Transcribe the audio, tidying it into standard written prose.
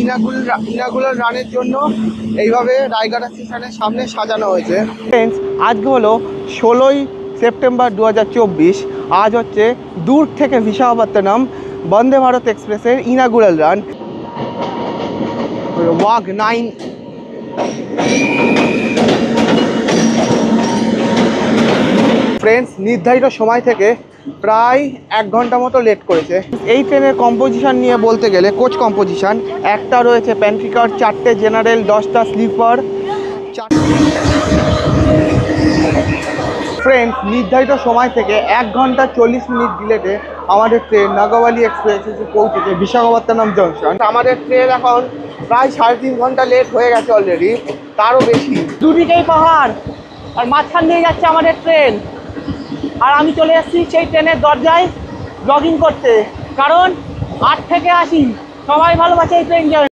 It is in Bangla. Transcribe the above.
ইনাগুলার রানের জন্য এইভাবে রায়গড়া স্টেশনের সামনে সাজানো হয়েছে। ফ্রেন্ডস, আজকে হলো 16ই সেপ্টেম্বর 2024। আজ হচ্ছে দূর থেকে বিশাখাপত্তনম বন্দে ভারত এক্সপ্রেসের ইনাগুরাল রান। ওয়াগ 9 ফ্রেন্ডস নির্ধারিত সময় থেকে প্রায় 1 ঘন্টা মতো লেট করেছে। এই ট্রেনের কম্পোজিশন নিয়ে বলতে গেলে কোচ কম্পোজিশন একটা রয়েছে প্যান্ট্রিকার, 4টে জেনারেল, 10টা স্লিপার। ফ্রেন্ডস নির্ধারিত সময় থেকে 1 ঘন্টা 40 মিনিট ডিলেতে আমাদের ট্রেন নাগাওয়ালি এক্সপ্রেস এসে পৌঁছেছে বিশাখাপত্তনম জংশন। আমাদের ট্রেন এখন প্রায় 3.5 ঘন্টা লেট হয়ে গেছে অলরেডি, তারও বেশি। দুদিকেই পাহাড় আর মাঝখান দিয়ে যাচ্ছে আমাদের ট্রেন, আর আমি চলে এসেছি সেই ট্রেনের দরজায় ব্লগিং করতে, কারণ 8 থেকে 80 সবাই ভালোবাসে এই ট্রেন।